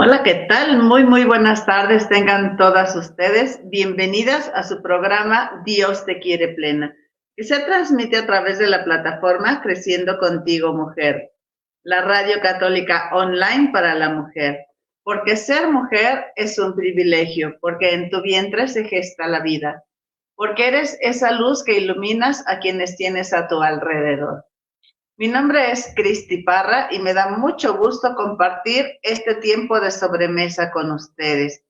Hola, ¿qué tal? Muy buenas tardes tengan todas ustedes. Bienvenidas a su programa Dios te quiere plena, que se transmite a través de la plataforma Creciendo Contigo Mujer, la radio católica online para la mujer. Porque ser mujer es un privilegio, porque en tu vientre se gesta la vida, porque eres esa luz que iluminas a quienes tienes a tu alrededor. Mi nombre es Cristi Parra y me da mucho gusto compartir este tiempo de sobremesa con ustedes.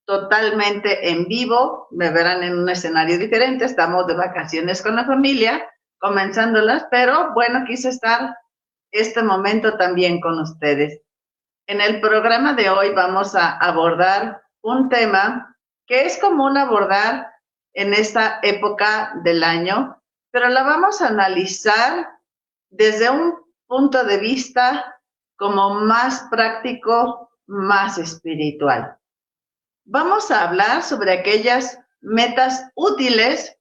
Totalmente en vivo, me verán en un escenario diferente, estamos de vacaciones con la familia, comenzándolas, pero bueno, quise estar este momento también con ustedes. En el programa de hoy vamos a abordar un tema que es común abordar en esta época del año, pero la vamos a analizar desde un punto de vista como más práctico, más espiritual. Vamos a hablar sobre aquellas metas útiles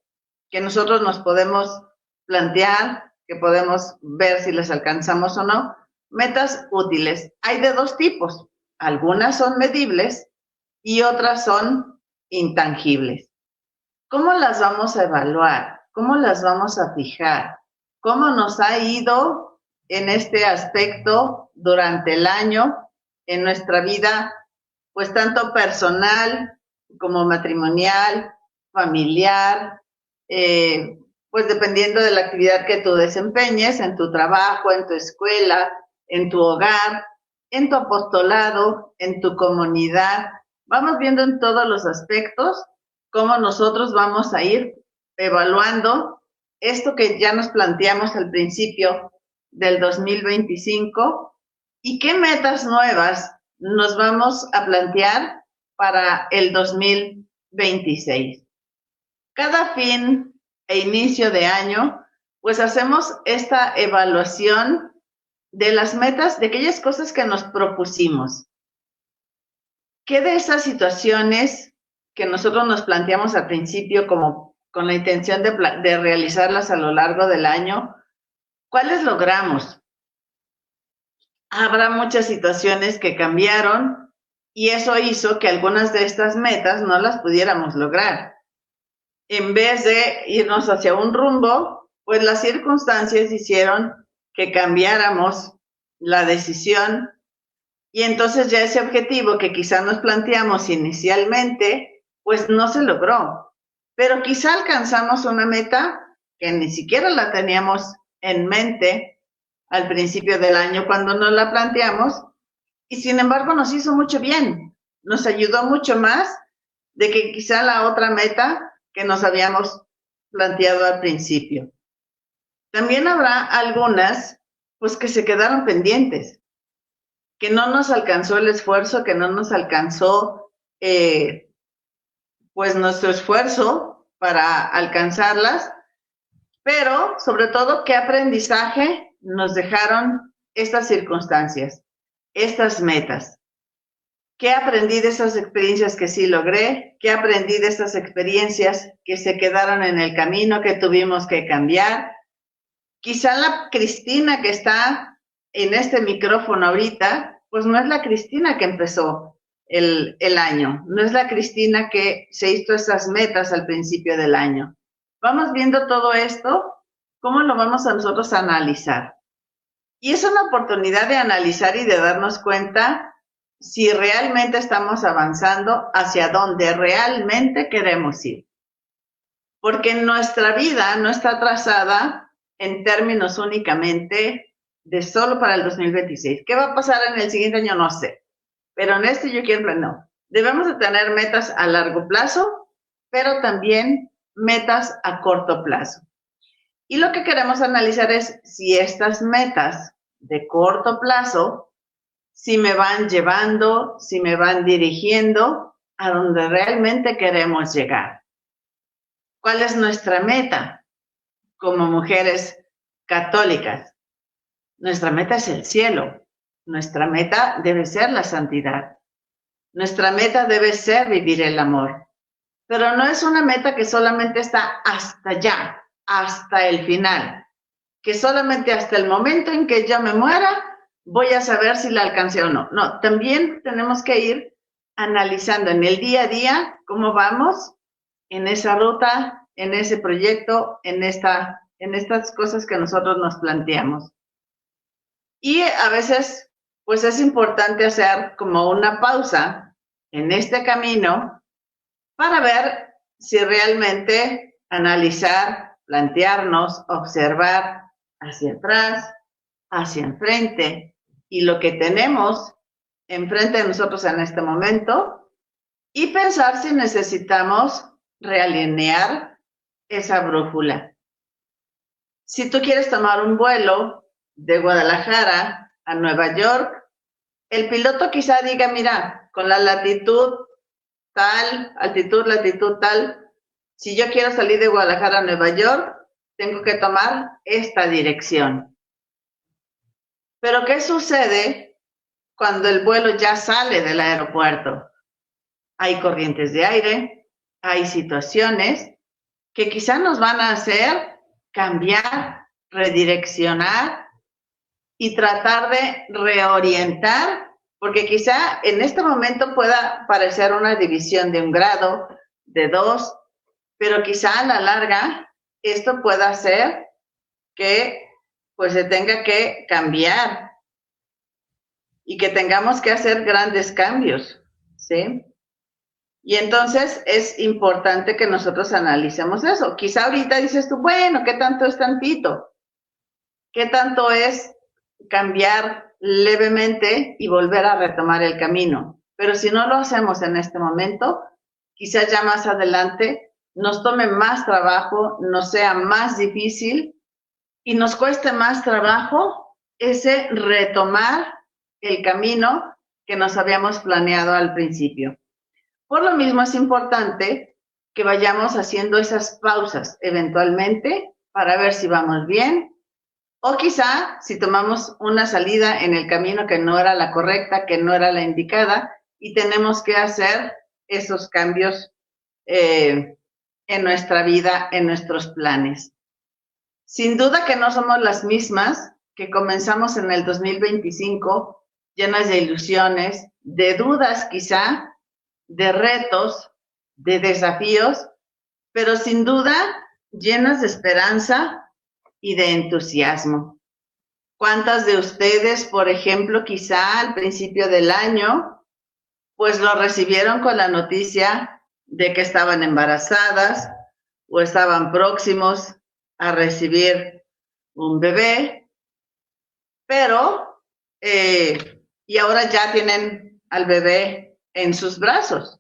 que nosotros nos podemos plantear, que podemos ver si las alcanzamos o no. Metas útiles. Hay de dos tipos. Algunas son medibles y otras son intangibles. ¿Cómo las vamos a evaluar? ¿Cómo las vamos a fijar? ¿Cómo nos ha ido en este aspecto durante el año en nuestra vida, pues tanto personal como matrimonial, familiar, pues dependiendo de la actividad que tú desempeñes en tu trabajo, en tu escuela, en tu hogar, en tu apostolado, en tu comunidad? Vamos viendo en todos los aspectos cómo nosotros vamos a ir evaluando esto que ya nos planteamos al principio del 2025 y qué metas nuevas nos vamos a plantear para el 2026. Cada fin e inicio de año, pues hacemos esta evaluación de las metas, de aquellas cosas que nos propusimos. ¿Qué de esas situaciones que nosotros nos planteamos al principio como con la intención de realizarlas a lo largo del año, cuáles logramos? Habrá muchas situaciones que cambiaron y eso hizo que algunas de estas metas no las pudiéramos lograr. En vez de irnos hacia un rumbo, pues las circunstancias hicieron que cambiáramos la decisión y entonces ya ese objetivo que quizá nos planteamos inicialmente, pues no se logró. Pero quizá alcanzamos una meta que ni siquiera la teníamos en mente al principio del año cuando nos la planteamos y sin embargo nos hizo mucho bien, nos ayudó mucho más de que quizá la otra meta que nos habíamos planteado al principio. También habrá algunas pues que se quedaron pendientes, que no nos alcanzó el esfuerzo, que no nos alcanzó pues nuestro esfuerzo para alcanzarlas, pero sobre todo qué aprendizaje nos dejaron estas circunstancias, estas metas. ¿Qué aprendí de esas experiencias que sí logré? ¿Qué aprendí de esas experiencias que se quedaron en el camino, que tuvimos que cambiar? Quizá la Cristina que está en este micrófono ahorita, pues no es la Cristina que empezó el año, no es la Cristina que se hizo esas metas al principio del año. Vamos viendo todo esto, ¿cómo lo vamos a nosotros a analizar? Y es una oportunidad de analizar y de darnos cuenta si realmente estamos avanzando hacia donde realmente queremos ir. Porque nuestra vida no está trazada en términos únicamente de solo para el 2026. ¿Qué va a pasar en el siguiente año? No sé. Pero en este yo quiero, no. Debemos de tener metas a largo plazo, pero también metas a corto plazo. Y lo que queremos analizar es si estas metas de corto plazo, si me van llevando, si me van dirigiendo a donde realmente queremos llegar. ¿Cuál es nuestra meta como mujeres católicas? Nuestra meta es el cielo. Nuestra meta debe ser la santidad. Nuestra meta debe ser vivir el amor. Pero no es una meta que solamente está hasta allá, hasta el final. Que solamente hasta el momento en que yo me muera, voy a saber si la alcancé o no. No, también tenemos que ir analizando en el día a día cómo vamos en esa ruta, en ese proyecto, en estas cosas que nosotros nos planteamos. Y a veces, pues es importante hacer como una pausa en este camino para ver si realmente analizar, plantearnos, observar hacia atrás, hacia enfrente y lo que tenemos enfrente de nosotros en este momento y pensar si necesitamos realinear esa brújula. Si tú quieres tomar un vuelo de Guadalajara a Nueva York, el piloto quizá diga, mira, con la latitud tal, altitud, latitud tal, si yo quiero salir de Guadalajara a Nueva York, tengo que tomar esta dirección. Pero ¿qué sucede cuando el vuelo ya sale del aeropuerto? Hay corrientes de aire, hay situaciones que quizá nos van a hacer cambiar, redireccionar y tratar de reorientar, porque quizá en este momento pueda parecer una división de 1 grado, de 2, pero quizá a la larga esto pueda hacer que pues se tenga que cambiar y que tengamos que hacer grandes cambios, ¿sí? Y entonces es importante que nosotros analicemos eso. Quizá ahorita dices tú, bueno, ¿qué tanto es tantito? ¿Qué tanto es cambiar levemente y volver a retomar el camino? Pero si no lo hacemos en este momento, quizás ya más adelante nos tome más trabajo, nos sea más difícil y nos cueste más trabajo ese retomar el camino que nos habíamos planeado al principio. Por lo mismo es importante que vayamos haciendo esas pausas eventualmente para ver si vamos bien o quizá si tomamos una salida en el camino que no era la correcta, que no era la indicada y tenemos que hacer esos cambios en nuestra vida, en nuestros planes. Sin duda que no somos las mismas que comenzamos en el 2025 llenas de ilusiones, de dudas quizá, de retos, de desafíos, pero sin duda llenas de esperanza y de entusiasmo. ¿Cuántas de ustedes, por ejemplo, quizá al principio del año, pues lo recibieron con la noticia de que estaban embarazadas o estaban próximos a recibir un bebé, pero y ahora ya tienen al bebé en sus brazos?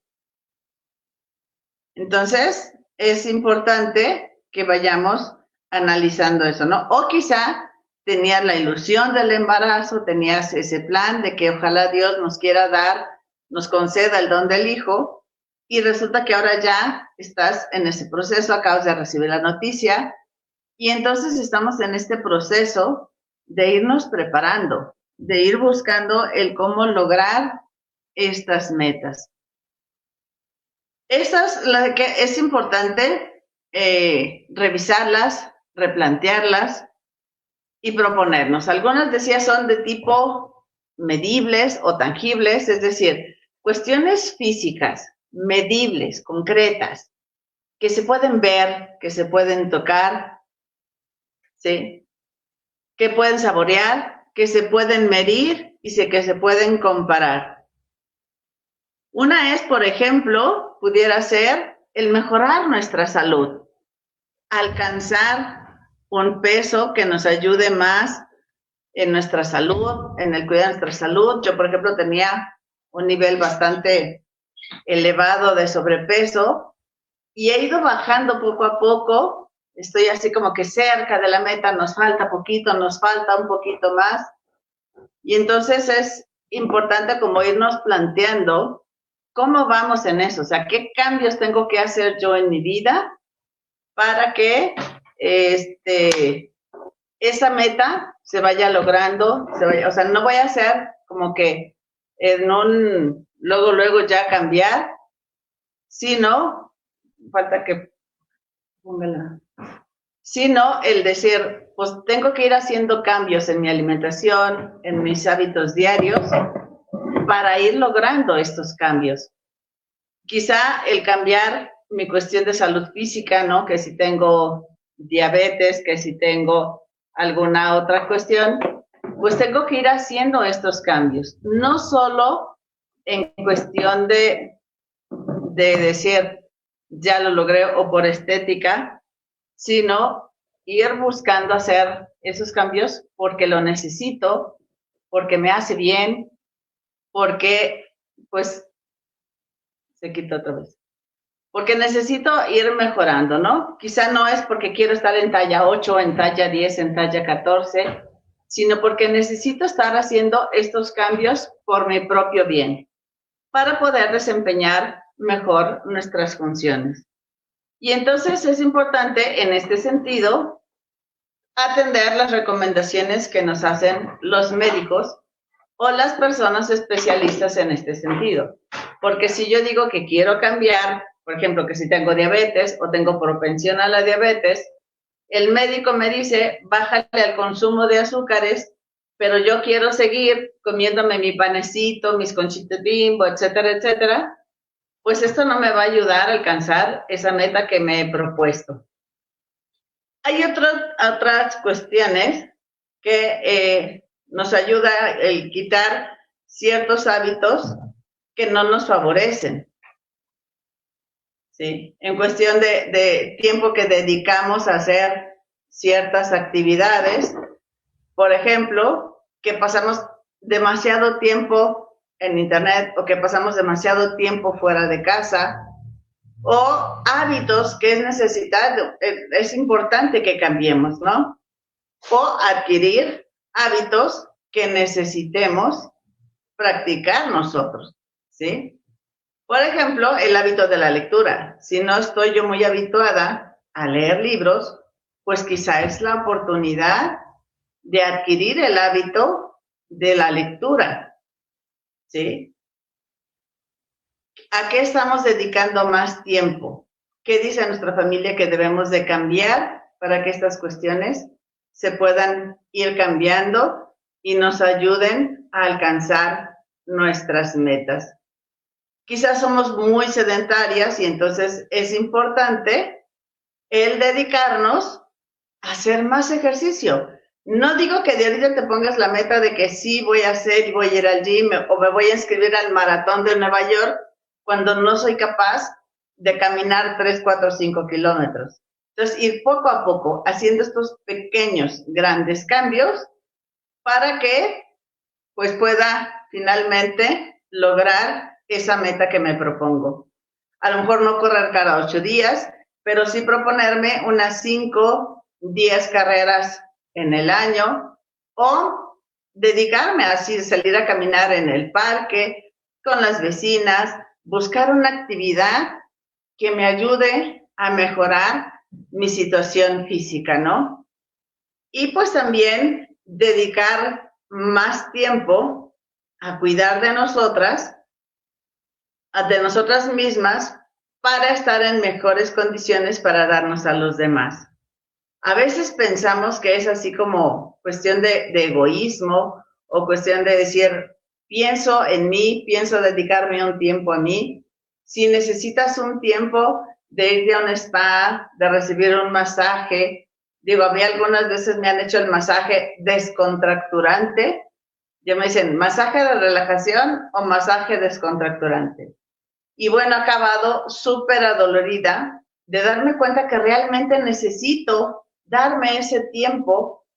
Entonces, es importante que vayamos analizando eso, ¿no? O quizá tenías la ilusión del embarazo, tenías ese plan de que ojalá Dios nos quiera dar, nos conceda el don del hijo, y resulta que ahora ya estás en ese proceso, acabas de recibir la noticia, y entonces estamos en este proceso de irnos preparando, de ir buscando el cómo lograr estas metas. Esas, las que es importante revisarlas, replantearlas y proponernos. Algunas, decía, son de tipo medibles o tangibles, es decir, cuestiones físicas, medibles, concretas, que se pueden ver, que se pueden tocar, ¿sí? Que pueden saborear, que se pueden medir y que se pueden comparar. Una es, por ejemplo, pudiera ser el mejorar nuestra salud, alcanzar un peso que nos ayude más en nuestra salud, en el cuidado de nuestra salud. Yo, por ejemplo, tenía un nivel bastante elevado de sobrepeso y he ido bajando poco a poco. Estoy así como que cerca de la meta, nos falta poquito, nos falta un poquito más. Y entonces es importante como irnos planteando cómo vamos en eso, o sea, qué cambios tengo que hacer yo en mi vida para que esa meta se vaya logrando, o sea, no voy a hacer como que luego ya cambiar, sino, falta que póngala, sino el decir, pues tengo que ir haciendo cambios en mi alimentación, en mis hábitos diarios, para ir logrando estos cambios. Quizá el cambiar mi cuestión de salud física, ¿no? Que si tengo diabetes, que si tengo alguna otra cuestión, pues tengo que ir haciendo estos cambios. No solo en cuestión de decir, ya lo logré o por estética, sino ir buscando hacer esos cambios porque lo necesito, porque me hace bien, porque, pues, se quita otra vez. Porque necesito ir mejorando, ¿no? Quizá no es porque quiero estar en talla 8, en talla 10, en talla 14, sino porque necesito estar haciendo estos cambios por mi propio bien, para poder desempeñar mejor nuestras funciones. Y entonces es importante en este sentido atender las recomendaciones que nos hacen los médicos o las personas especialistas en este sentido. Porque si yo digo que quiero cambiar, por ejemplo, que si tengo diabetes o tengo propensión a la diabetes, el médico me dice, bájale al consumo de azúcares, pero yo quiero seguir comiéndome mi panecito, mis conchitas Bimbo, etcétera, etcétera, pues esto no me va a ayudar a alcanzar esa meta que me he propuesto. Hay otras cuestiones que nos ayuda el quitar ciertos hábitos que no nos favorecen, ¿sí? En cuestión de tiempo que dedicamos a hacer ciertas actividades, por ejemplo, que pasamos demasiado tiempo en internet o que pasamos demasiado tiempo fuera de casa, o hábitos que es importante que cambiemos, ¿no? O adquirir hábitos que necesitemos practicar nosotros, ¿sí? Por ejemplo, el hábito de la lectura. Si no estoy yo muy habituada a leer libros, pues quizá es la oportunidad de adquirir el hábito de la lectura, ¿sí? ¿A qué estamos dedicando más tiempo? ¿Qué dice nuestra familia que debemos de cambiar para que estas cuestiones se puedan ir cambiando y nos ayuden a alcanzar nuestras metas? Quizás somos muy sedentarias y entonces es importante el dedicarnos a hacer más ejercicio. No digo que de ahorita te pongas la meta de que sí voy a hacer y voy a ir al gym o me voy a inscribir al maratón de Nueva York cuando no soy capaz de caminar 3, 4, 5 kilómetros. Entonces, ir poco a poco haciendo estos pequeños, grandes cambios para que pues pueda finalmente lograr esa meta que me propongo. A lo mejor no correr cada 8 días, pero sí proponerme unas 5, 10 carreras en el año o dedicarme a así, salir a caminar en el parque con las vecinas, buscar una actividad que me ayude a mejorar mi situación física, ¿no? Y pues también dedicar más tiempo a cuidar de nosotras mismas para estar en mejores condiciones para darnos a los demás. A veces pensamos que es así como cuestión de egoísmo o cuestión de decir, pienso en mí, pienso dedicarme un tiempo a mí. Si necesitas un tiempo de irte a un spa, de recibir un masaje, digo, a mí algunas veces me han hecho el masaje descontracturante. Ya me dicen, ¿masaje de relajación o masaje descontracturante? Y bueno, he acabado súper adolorida de darme cuenta que realmente necesito darme ese tiempo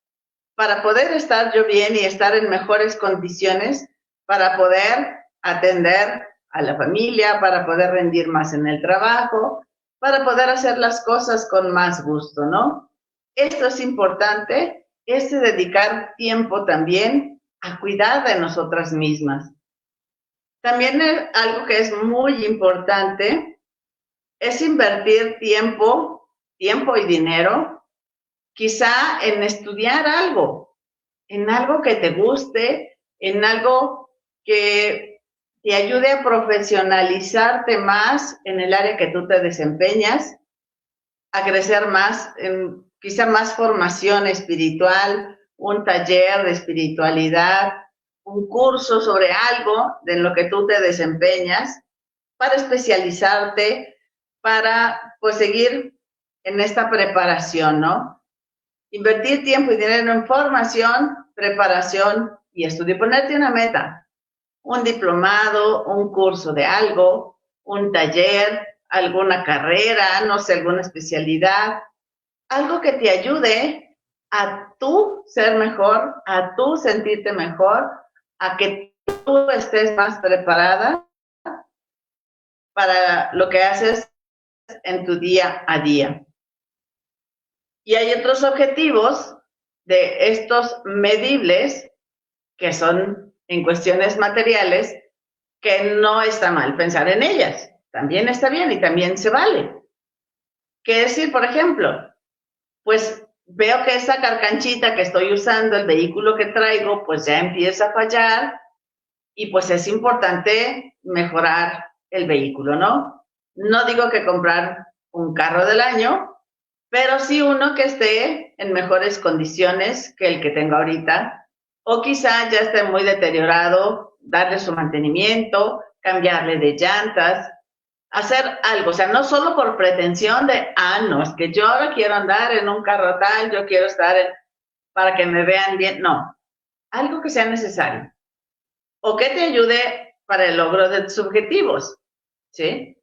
para poder estar yo bien y estar en mejores condiciones para poder atender a la familia, para poder rendir más en el trabajo, para poder hacer las cosas con más gusto, ¿no? Esto es importante, es dedicar tiempo también a cuidar de nosotras mismas. También algo que es muy importante es invertir tiempo y dinero, quizá en estudiar algo, en algo que te guste, en algo que te ayude a profesionalizarte más en el área que tú te desempeñas, a crecer más quizá más formación espiritual, un taller de espiritualidad, un curso sobre algo de lo que tú te desempeñas para especializarte, para pues seguir en esta preparación, ¿no? Invertir tiempo y dinero en formación, preparación y estudio. Ponerte una meta, un diplomado, un curso de algo, un taller, alguna carrera, no sé, alguna especialidad, algo que te ayude a tú ser mejor, a tú sentirte mejor, a que tú estés más preparada para lo que haces en tu día a día. Y hay otros objetivos de estos medibles que son en cuestiones materiales que no está mal pensar en ellas. También está bien y también se vale. ¿Qué decir, por ejemplo? Pues veo que esa carcanchita que estoy usando, el vehículo que traigo, pues ya empieza a fallar y pues es importante mejorar el vehículo, ¿no? No digo que comprar un carro del año, pero sí uno que esté en mejores condiciones que el que tengo ahorita, o quizá ya esté muy deteriorado, darle su mantenimiento, cambiarle de llantas, hacer algo, o sea, no solo por pretensión de, no, es que yo ahora quiero andar en un carro tal, yo quiero estar para que me vean bien, no, algo que sea necesario, o que te ayude para el logro de tus objetivos, ¿sí?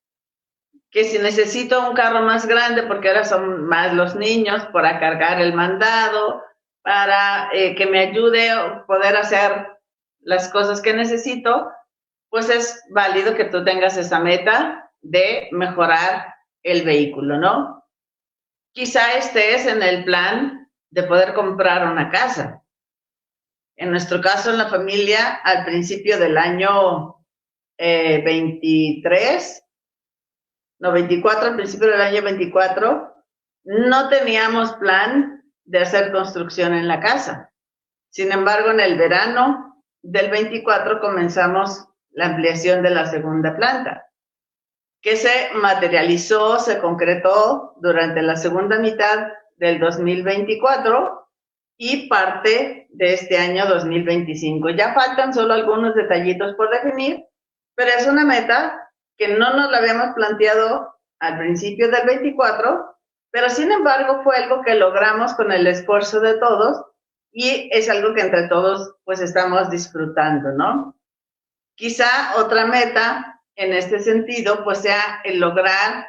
Que si necesito un carro más grande, porque ahora son más los niños, para cargar el mandado, para que me ayude a poder hacer las cosas que necesito, pues es válido que tú tengas esa meta de mejorar el vehículo, ¿no? Quizá estés en el plan de poder comprar una casa. En nuestro caso, en la familia, al principio del año 23, no, 24, al principio del año 24, no teníamos plan de hacer construcción en la casa. Sin embargo, en el verano del 24 comenzamos la ampliación de la segunda planta, que se materializó, se concretó durante la segunda mitad del 2024 y parte de este año 2025. Ya faltan solo algunos detallitos por definir, pero es una meta que no nos la habíamos planteado al principio del 24, pero sin embargo fue algo que logramos con el esfuerzo de todos y es algo que entre todos pues estamos disfrutando, ¿no? Quizá otra meta en este sentido pues sea el lograr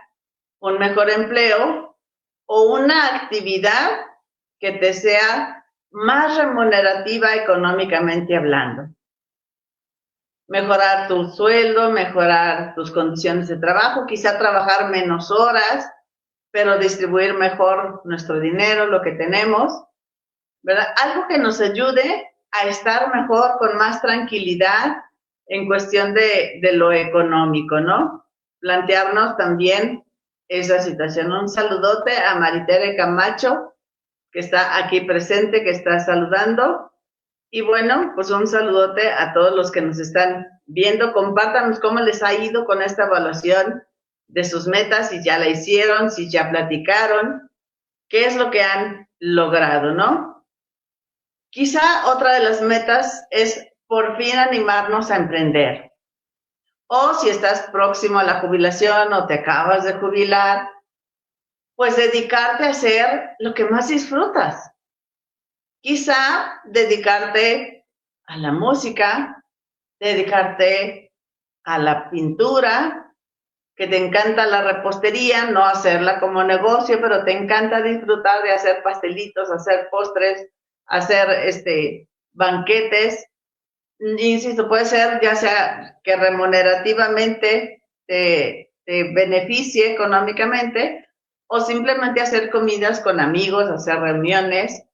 un mejor empleo o una actividad que te sea más remunerativa económicamente hablando. Mejorar tu sueldo, mejorar tus condiciones de trabajo, quizá trabajar menos horas, pero distribuir mejor nuestro dinero, lo que tenemos, ¿verdad? Algo que nos ayude a estar mejor, con más tranquilidad en cuestión de lo económico, ¿no? Plantearnos también esa situación. Un saludote a Maritere Camacho, que está aquí presente, que está saludando. Y bueno, pues un saludote a todos los que nos están viendo. Compártanos cómo les ha ido con esta evaluación de sus metas, si ya la hicieron, si ya platicaron, qué es lo que han logrado, ¿no? Quizá otra de las metas es por fin animarnos a emprender. O si estás próximo a la jubilación o te acabas de jubilar, pues dedicarte a hacer lo que más disfrutas. Quizá dedicarte a la música, dedicarte a la pintura, que te encanta la repostería, no hacerla como negocio, pero te encanta disfrutar de hacer pastelitos, hacer postres, hacer banquetes. Insisto, puede ser ya sea que remunerativamente te beneficie económicamente o simplemente hacer comidas con amigos, hacer reuniones,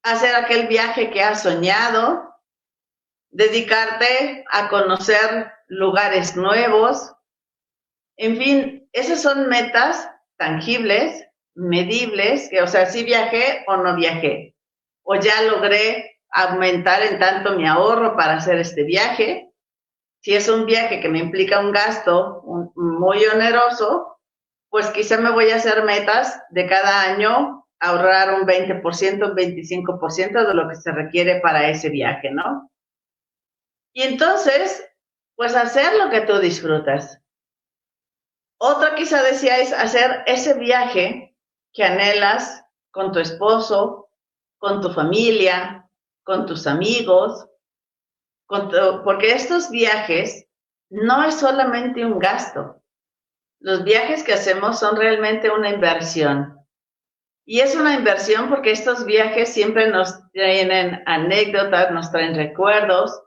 hacer aquel viaje que has soñado, dedicarte a conocer lugares nuevos. En fin, esas son metas tangibles, medibles, que o sea, sí viajé o no viajé, o ya logré aumentar en tanto mi ahorro para hacer este viaje. Si es un viaje que me implica un gasto muy oneroso, pues quizá me voy a hacer metas de cada año ahorrar un 20%, un 25% de lo que se requiere para ese viaje, ¿no? Y entonces, pues hacer lo que tú disfrutas. Otra quizá decía es hacer ese viaje que anhelas con tu esposo, con tu familia, con tus amigos, porque estos viajes no es solamente un gasto. Los viajes que hacemos son realmente una inversión. Y es una inversión porque estos viajes siempre nos traen anécdotas, nos traen recuerdos,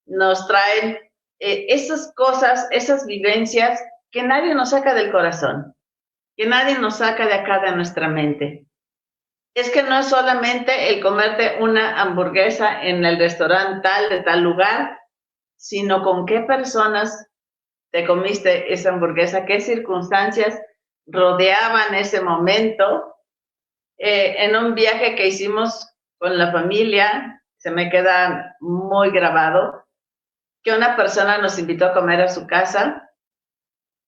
nos traen esas cosas, esas vivencias que nadie nos saca del corazón, que nadie nos saca de acá de nuestra mente. Es que no es solamente el comerte una hamburguesa en el restaurante tal de tal lugar, sino con qué personas te comiste esa hamburguesa, qué circunstancias rodeaban ese momento. En un viaje que hicimos con la familia, se me queda muy grabado, que una persona nos invitó a comer a su casa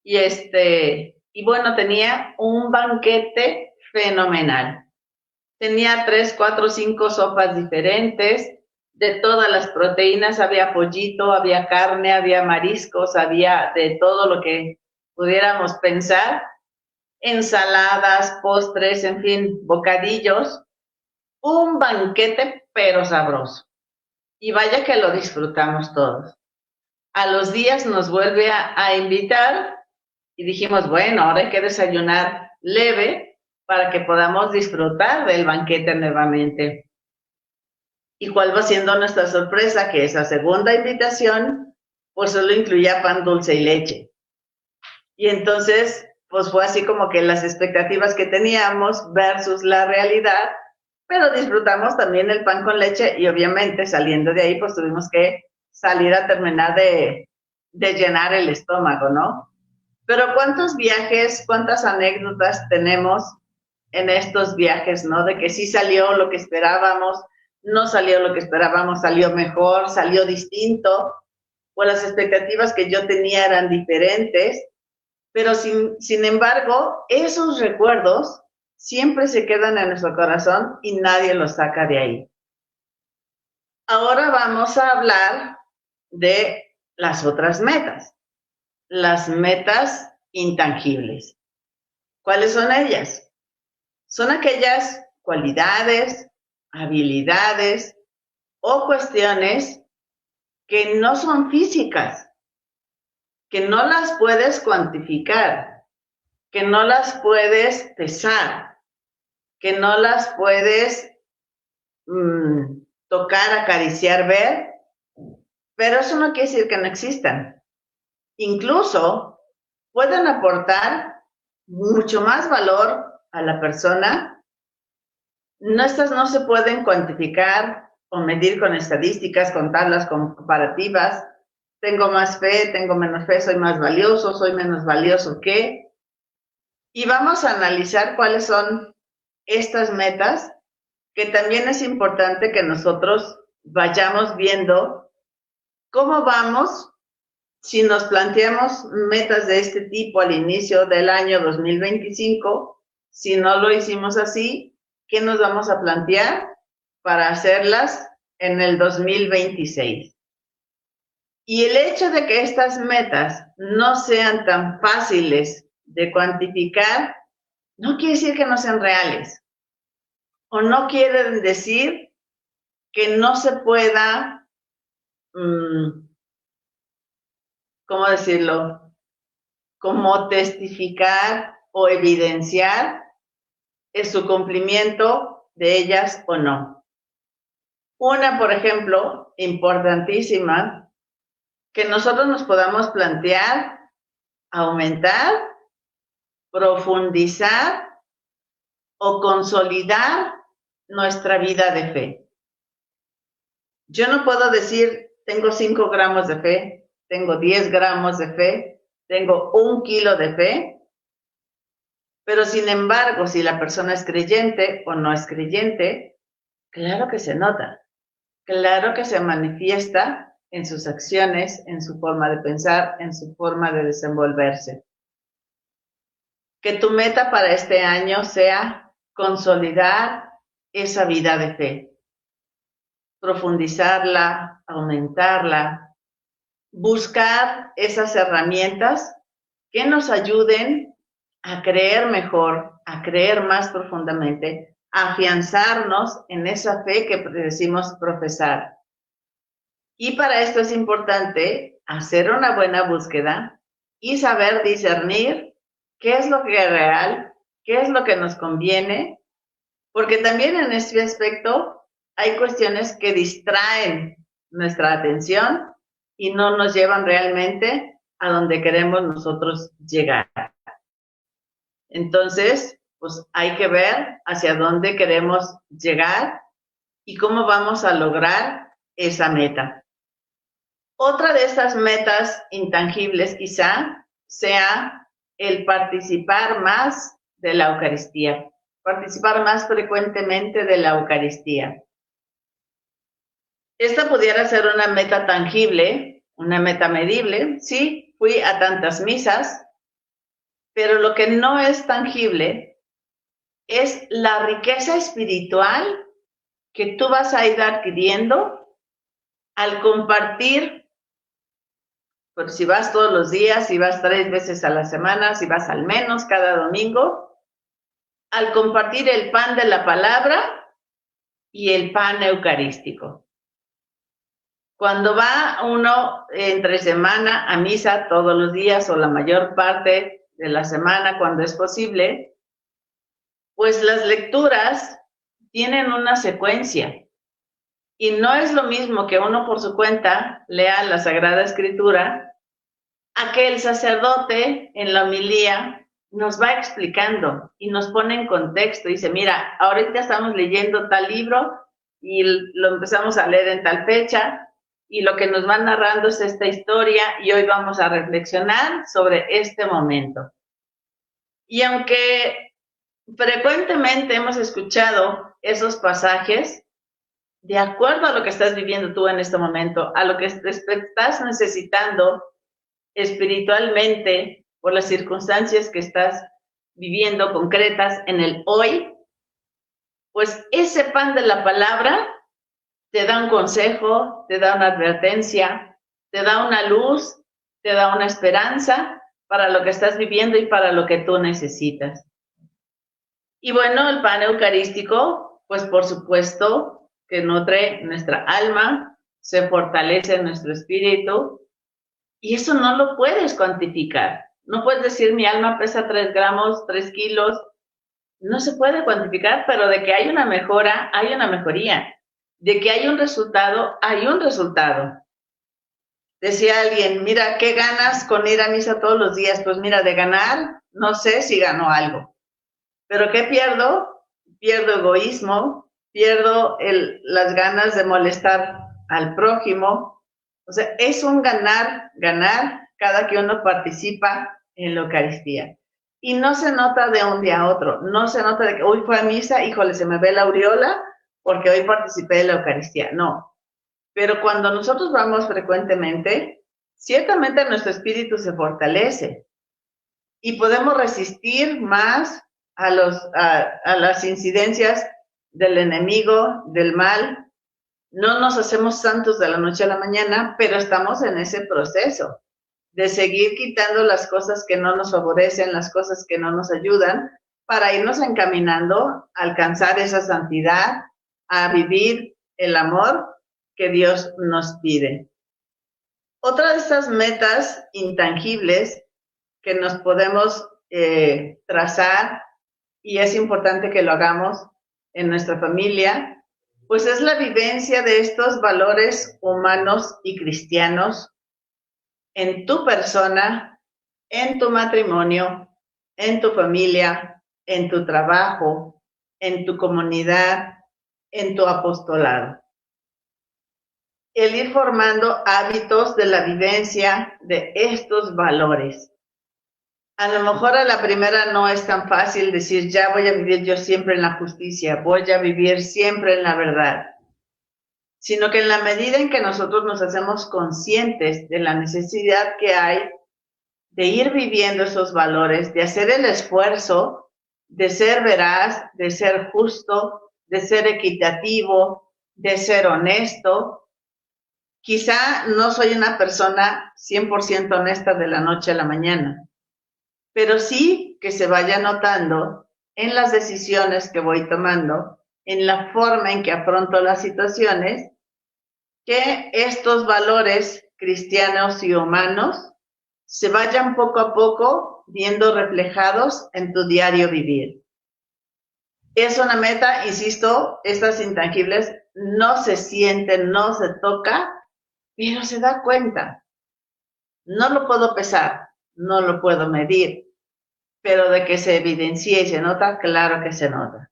y bueno, tenía un banquete fenomenal. Tenía 3, 4, 5 sopas diferentes, de todas las proteínas, había pollito, había carne, había mariscos, había de todo lo que pudiéramos pensar, ensaladas, postres, en fin, bocadillos, un banquete pero sabroso. Y vaya que lo disfrutamos todos. A los días nos vuelve a invitar y dijimos, bueno, ahora hay que desayunar leve para que podamos disfrutar del banquete nuevamente. ¿Y cuál va siendo nuestra sorpresa? Que esa segunda invitación, pues solo incluía pan dulce y leche. Y entonces, pues fue así como que las expectativas que teníamos versus la realidad, pero disfrutamos también el pan con leche y obviamente saliendo de ahí, pues tuvimos que salir a terminar de llenar el estómago, ¿no? Pero ¿cuántos viajes, cuántas anécdotas tenemos en estos viajes, ¿no? De que sí salió lo que esperábamos, no salió lo que esperábamos, salió mejor, salió distinto, o las expectativas que yo tenía eran diferentes, pero sin embargo, esos recuerdos siempre se quedan en nuestro corazón y nadie los saca de ahí. Ahora vamos a hablar de las otras metas, las metas intangibles. ¿Cuáles son ellas? Son aquellas cualidades, habilidades o cuestiones que no son físicas, que no las puedes cuantificar, que no las puedes pesar, que no las puedes tocar, acariciar, ver, pero eso no quiere decir que no existan. Incluso pueden aportar mucho más valor a la persona. Estas no se pueden cuantificar o medir con estadísticas, con tablas comparativas. Tengo más fe, tengo menos fe, soy más valioso, soy menos valioso que. Y vamos a analizar cuáles son estas metas, que también es importante que nosotros vayamos viendo cómo vamos si nos planteamos metas de este tipo al inicio del año 2025. Si no lo hicimos así, ¿qué nos vamos a plantear para hacerlas en el 2026? Y el hecho de que estas metas no sean tan fáciles de cuantificar, no quiere decir que no sean reales. O no quiere decir que no se pueda, ¿cómo decirlo? Como testificar o evidenciar su cumplimiento de ellas o no. Una, por ejemplo, importantísima, que nosotros nos podamos plantear, aumentar, profundizar o consolidar nuestra vida de fe. Yo no puedo decir, tengo 5 gramos de fe, tengo 10 gramos de fe, tengo 1 kilo de fe, pero sin embargo, si la persona es creyente o no es creyente, claro que se nota, claro que se manifiesta en sus acciones, en su forma de pensar, en su forma de desenvolverse. Que tu meta para este año sea consolidar esa vida de fe, profundizarla, aumentarla, buscar esas herramientas que nos ayuden a creer mejor, a creer más profundamente, a afianzarnos en esa fe que decimos profesar. Y para esto es importante hacer una buena búsqueda y saber discernir qué es lo que es real, qué es lo que nos conviene, porque también en este aspecto hay cuestiones que distraen nuestra atención y no nos llevan realmente a donde queremos nosotros llegar. Entonces, pues hay que ver hacia dónde queremos llegar y cómo vamos a lograr esa meta. Otra de estas metas intangibles quizá sea el participar más de la Eucaristía, participar más frecuentemente de la Eucaristía. Esta pudiera ser una meta tangible, una meta medible. Sí, fui a tantas misas, pero lo que no es tangible es la riqueza espiritual que tú vas a ir adquiriendo al compartir. Pues si vas todos los días, si vas 3 veces a la semana, si vas al menos cada domingo, al compartir el pan de la palabra y el pan eucarístico. Cuando va uno entre semana a misa todos los días o la mayor parte de la semana cuando es posible, pues las lecturas tienen una secuencia. Y no es lo mismo que uno por su cuenta lea la Sagrada Escritura a que el sacerdote en la homilía nos va explicando y nos pone en contexto. Dice, mira, ahorita estamos leyendo tal libro y lo empezamos a leer en tal fecha y lo que nos va narrando es esta historia y hoy vamos a reflexionar sobre este momento. Y aunque frecuentemente hemos escuchado esos pasajes, de acuerdo a lo que estás viviendo tú en este momento, a lo que estás necesitando espiritualmente por las circunstancias que estás viviendo concretas en el hoy, pues ese pan de la palabra te da un consejo, te da una advertencia, te da una luz, te da una esperanza para lo que estás viviendo y para lo que tú necesitas. Y bueno, el pan eucarístico, pues por supuesto que nutre nuestra alma, se fortalece nuestro espíritu, y eso no lo puedes cuantificar. No puedes decir mi alma pesa 3 gramos, 3 kilos. No se puede cuantificar, pero de que hay una mejora, hay una mejoría. De que hay un resultado, hay un resultado. Decía alguien, mira, ¿qué ganas con ir a misa todos los días? Pues mira, de ganar, no sé si ganó algo. ¿Pero qué pierdo? Pierdo egoísmo, pierdo las ganas de molestar al prójimo. O sea, es un ganar, ganar cada que uno participa en la Eucaristía. Y no se nota de un día a otro, no se nota de que hoy fue a misa, híjole, se me ve la aureola porque hoy participé de la Eucaristía. No, pero cuando nosotros vamos frecuentemente, ciertamente nuestro espíritu se fortalece y podemos resistir más a las incidencias del enemigo, del mal. No nos hacemos santos de la noche a la mañana, pero estamos en ese proceso de seguir quitando las cosas que no nos favorecen, las cosas que no nos ayudan, para irnos encaminando a alcanzar esa santidad, a vivir el amor que Dios nos pide. Otra de estas metas intangibles que nos podemos trazar, y es importante que lo hagamos en nuestra familia, pues es la vivencia de estos valores humanos y cristianos en tu persona, en tu matrimonio, en tu familia, en tu trabajo, en tu comunidad, en tu apostolado. El ir formando hábitos de la vivencia de estos valores. A lo mejor a la primera no es tan fácil decir, ya voy a vivir yo siempre en la justicia, voy a vivir siempre en la verdad, sino que en la medida en que nosotros nos hacemos conscientes de la necesidad que hay de ir viviendo esos valores, de hacer el esfuerzo de ser veraz, de ser justo, de ser equitativo, de ser honesto. Quizá no soy una persona 100% honesta de la noche a la mañana, pero sí que se vaya notando en las decisiones que voy tomando, en la forma en que afronto las situaciones, que estos valores cristianos y humanos se vayan poco a poco viendo reflejados en tu diario vivir. Es una meta, insisto, estas intangibles no se sienten, no se toca, pero se da cuenta. No lo puedo pesar, no lo puedo medir, pero de que se evidencia y se nota, claro que se nota.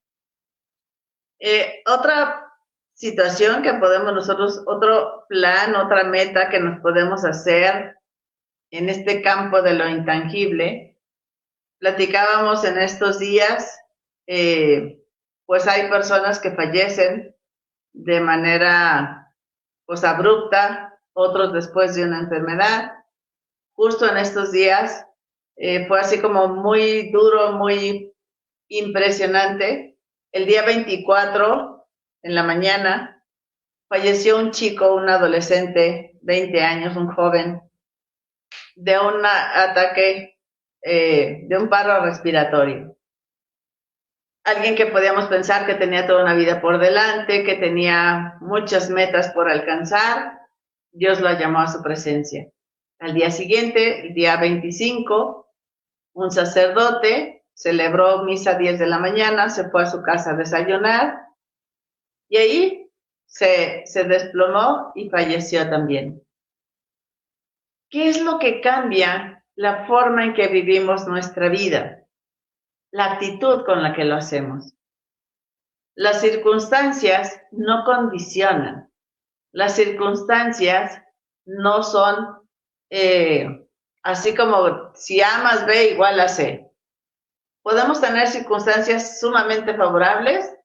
Otra situación que podemos nosotros, otro plan, otra meta que nos podemos hacer en este campo de lo intangible, platicábamos en estos días, pues hay personas que fallecen de manera pues abrupta, otros después de una enfermedad. Justo en estos días fue así como muy duro, muy impresionante. El día 24, en la mañana, falleció un chico, un adolescente, 20 años, un joven, de un ataque, de un paro respiratorio. Alguien que podíamos pensar que tenía toda una vida por delante, que tenía muchas metas por alcanzar, Dios lo llamó a su presencia. Al día siguiente, el día 25, un sacerdote celebró misa a 10 de la mañana, se fue a su casa a desayunar y ahí se desplomó y falleció también. ¿Qué es lo que cambia la forma en que vivimos nuestra vida? La actitud con la que lo hacemos. Las circunstancias no condicionan. Las circunstancias no son así como si A más B igual a C. Podemos tener circunstancias sumamente favorables,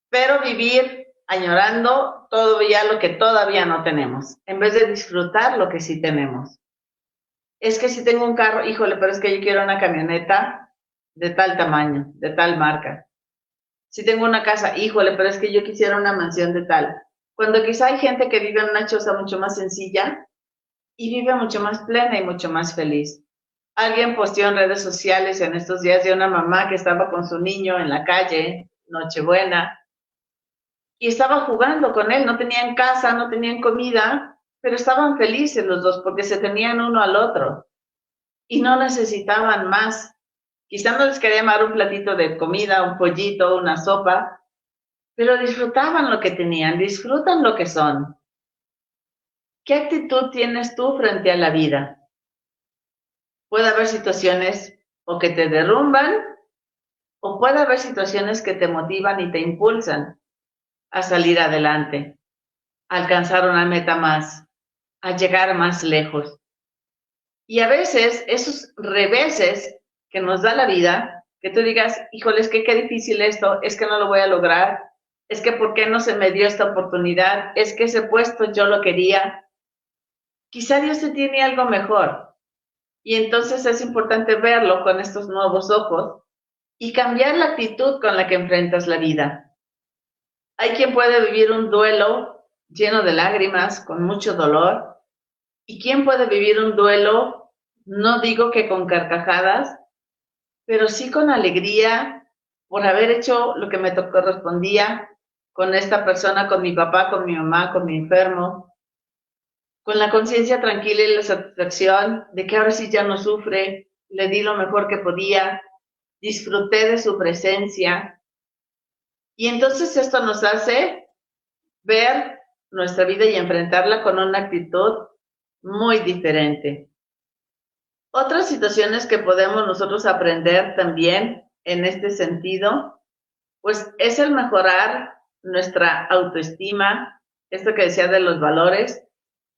pero vivir añorando todavía lo que todavía no tenemos, en vez de disfrutar lo que sí tenemos. Es que si tengo un carro, híjole, pero es que yo quiero una camioneta de tal tamaño, de tal marca. Si tengo una casa, híjole, pero es que yo quisiera una mansión de tal. Cuando quizá hay gente que vive en una choza mucho más sencilla y vive mucho más plena y mucho más feliz. Alguien posteó en redes sociales en estos días de una mamá que estaba con su niño en la calle, Nochebuena, y estaba jugando con él, no tenían casa, no tenían comida, pero estaban felices los dos porque se tenían uno al otro y no necesitaban más. Quizá no les quería dar un platito de comida, un pollito, una sopa, pero disfrutaban lo que tenían, disfrutan lo que son. ¿Qué actitud tienes tú frente a la vida? Puede haber situaciones o que te derrumban o puede haber situaciones que te motivan y te impulsan a salir adelante, a alcanzar una meta más, a llegar más lejos. Y a veces esos reveses que nos da la vida, que tú digas, híjole, es que qué difícil esto, es que no lo voy a lograr, es que por qué no se me dio esta oportunidad, es que ese puesto yo lo quería. Quizá Dios te tiene algo mejor. Y entonces es importante verlo con estos nuevos ojos y cambiar la actitud con la que enfrentas la vida. Hay quien puede vivir un duelo lleno de lágrimas, con mucho dolor, y quien puede vivir un duelo, no digo que con carcajadas, pero sí con alegría por haber hecho lo que me correspondía con esta persona, con mi papá, con mi mamá, con mi enfermo, con la conciencia tranquila y la satisfacción de que ahora sí ya no sufre, le di lo mejor que podía, disfruté de su presencia. Y entonces esto nos hace ver nuestra vida y enfrentarla con una actitud muy diferente. Otras situaciones que podemos nosotros aprender también en este sentido, pues es el mejorar nuestra autoestima, esto que decía de los valores,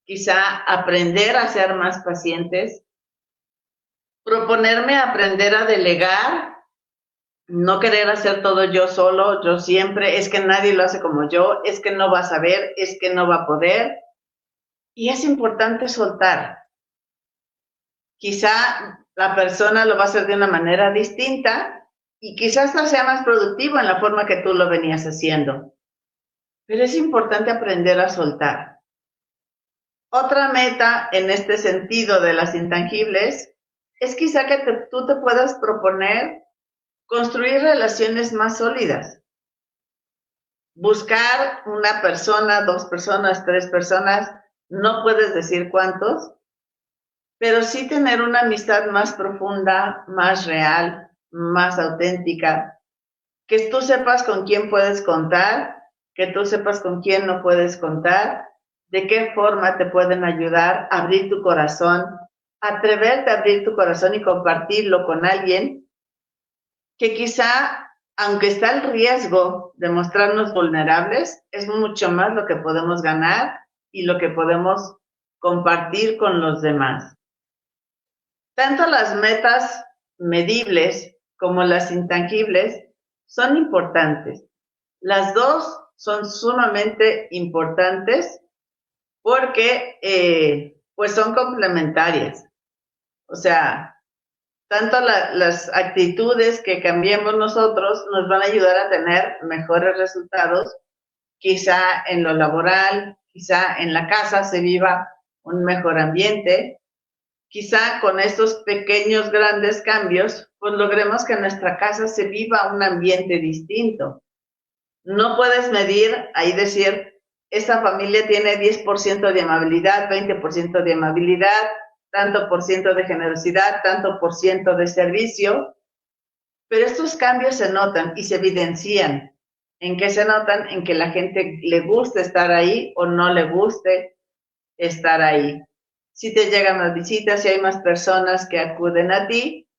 quizá aprender a ser más pacientes, proponerme aprender a delegar, no querer hacer todo yo solo, yo siempre, es que nadie lo hace como yo, es que no va a saber, es que no va a poder. Y es importante soltar. Quizá la persona lo va a hacer de una manera distinta, y quizás hasta sea más productivo en la forma que tú lo venías haciendo. Pero es importante aprender a soltar. Otra meta en este sentido de las intangibles es quizá que tú te puedas proponer construir relaciones más sólidas. Buscar una persona, 2 personas, 3 personas, no puedes decir cuántos, pero sí tener una amistad más profunda, más real, más auténtica, que tú sepas con quién puedes contar, que tú sepas con quién no puedes contar, de qué forma te pueden ayudar a abrir tu corazón, atreverte a abrir tu corazón y compartirlo con alguien que quizá, aunque está el riesgo de mostrarnos vulnerables, es mucho más lo que podemos ganar y lo que podemos compartir con los demás. Tanto las metas medibles como las intangibles son importantes. Las dos son sumamente importantes porque pues son complementarias. O sea, tanto las actitudes que cambiemos nosotros nos van a ayudar a tener mejores resultados, quizá en lo laboral, quizá en la casa se viva un mejor ambiente, quizá con estos pequeños, grandes cambios, pues logremos que en nuestra casa se viva un ambiente distinto. No puedes medir, ahí decir, esta familia tiene 10% de amabilidad, 20% de amabilidad, tanto por ciento de generosidad, tanto por ciento de servicio, pero estos cambios se notan y se evidencian. ¿En qué se notan? En que la gente le guste estar ahí o no le guste estar ahí. Si te llegan las visitas, si hay más personas que acuden a ti,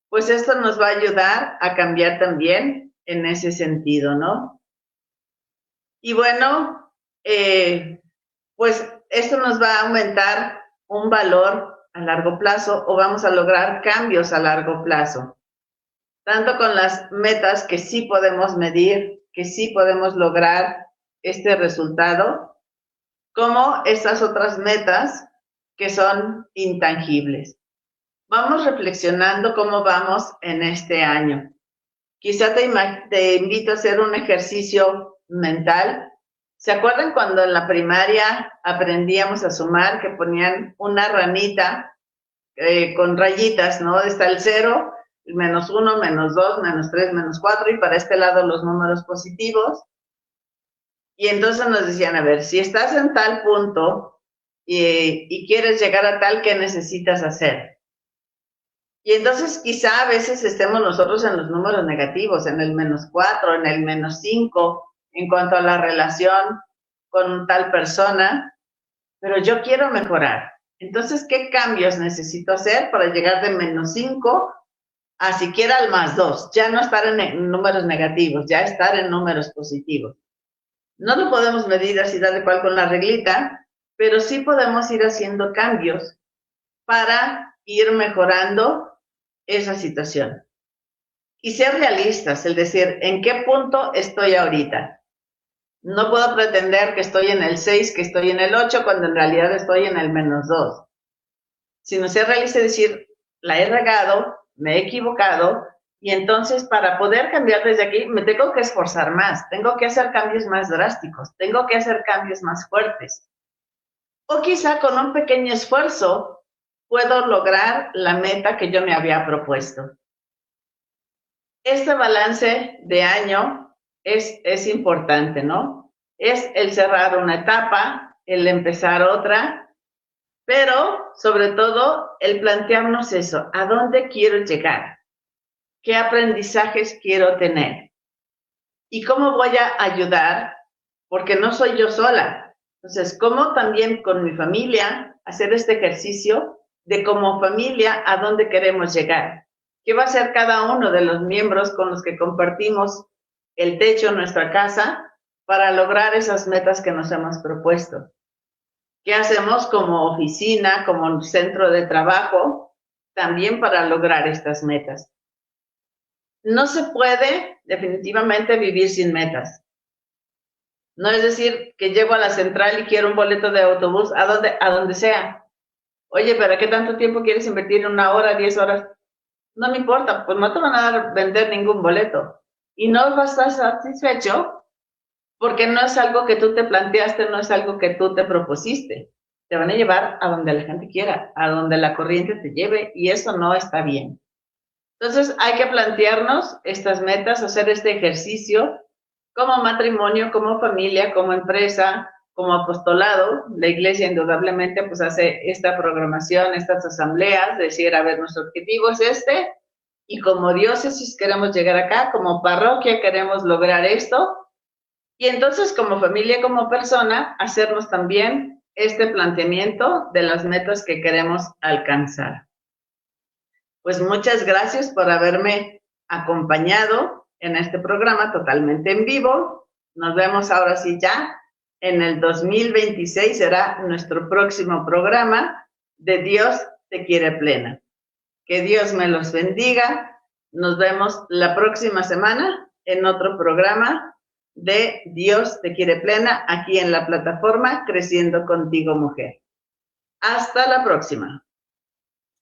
pues esto nos va a ayudar a cambiar también en ese sentido, ¿no? Y bueno, pues esto nos va a aumentar un valor a largo plazo o vamos a lograr cambios a largo plazo. Tanto con las metas que sí podemos medir, que sí podemos lograr este resultado, como estas otras metas que son intangibles. Vamos reflexionando cómo vamos en este año. Quizá te invito a hacer un ejercicio mental. ¿Se acuerdan cuando en la primaria aprendíamos a sumar, que ponían una ranita con rayitas, ¿no? Está el 0, el -1, -2, -3, -4 y para este lado los números positivos. Y entonces nos decían, a ver, si estás en tal punto y quieres llegar a tal, ¿qué necesitas hacer? Y entonces quizá a veces estemos nosotros en los números negativos, en el -4, en el -5, en cuanto a la relación con tal persona, pero yo quiero mejorar. Entonces, ¿qué cambios necesito hacer para llegar de -5 a siquiera al +2? Ya no estar en números negativos, ya estar en números positivos. No lo podemos medir así tal cual con la reglita, pero sí podemos ir haciendo cambios para ir mejorando esa situación. Y ser realistas, es decir, ¿en qué punto estoy ahorita? No puedo pretender que estoy en el 6, que estoy en el 8, cuando en realidad estoy en el -2. Sino ser realista y decir, la he regado, me he equivocado, y entonces para poder cambiar desde aquí me tengo que esforzar más, tengo que hacer cambios más drásticos, tengo que hacer cambios más fuertes. O quizá con un pequeño esfuerzo puedo lograr la meta que yo me había propuesto. Este balance de año es importante, ¿no? Es el cerrar una etapa, el empezar otra, pero sobre todo el plantearnos eso, ¿a dónde quiero llegar? ¿Qué aprendizajes quiero tener? ¿Y cómo voy a ayudar? Porque no soy yo sola. Entonces, ¿cómo también con mi familia hacer este ejercicio de como familia a dónde queremos llegar? ¿Qué va a hacer cada uno de los miembros con los que compartimos el techo en nuestra casa para lograr esas metas que nos hemos propuesto? ¿Qué hacemos como oficina, como centro de trabajo, también para lograr estas metas? No se puede definitivamente vivir sin metas. No es decir que llego a la central y quiero un boleto de autobús a donde sea. Oye, ¿para qué tanto tiempo quieres invertir? 1 hora, 10 horas. no me importa, pues no te van a vender ningún boleto. Y no vas a estar satisfecho porque no es algo que tú te planteaste, no es algo que tú te propusiste. Te van a llevar a donde la gente quiera, a donde la corriente te lleve, y eso no está bien. Entonces hay que plantearnos estas metas, hacer este ejercicio como matrimonio, como familia, como empresa, como apostolado. La iglesia indudablemente pues hace esta programación, estas asambleas, decir, a ver, nuestro objetivo es este, y como diócesis queremos llegar acá, como parroquia queremos lograr esto, y entonces como familia, como persona, hacernos también este planteamiento de las metas que queremos alcanzar. Pues muchas gracias por haberme acompañado en este programa totalmente en vivo. Nos vemos ahora sí ya. En el 2026 será nuestro próximo programa de Dios te quiere plena. Que Dios me los bendiga. Nos vemos la próxima semana en otro programa de Dios te quiere plena aquí en la plataforma Creciendo Contigo Mujer. Hasta la próxima.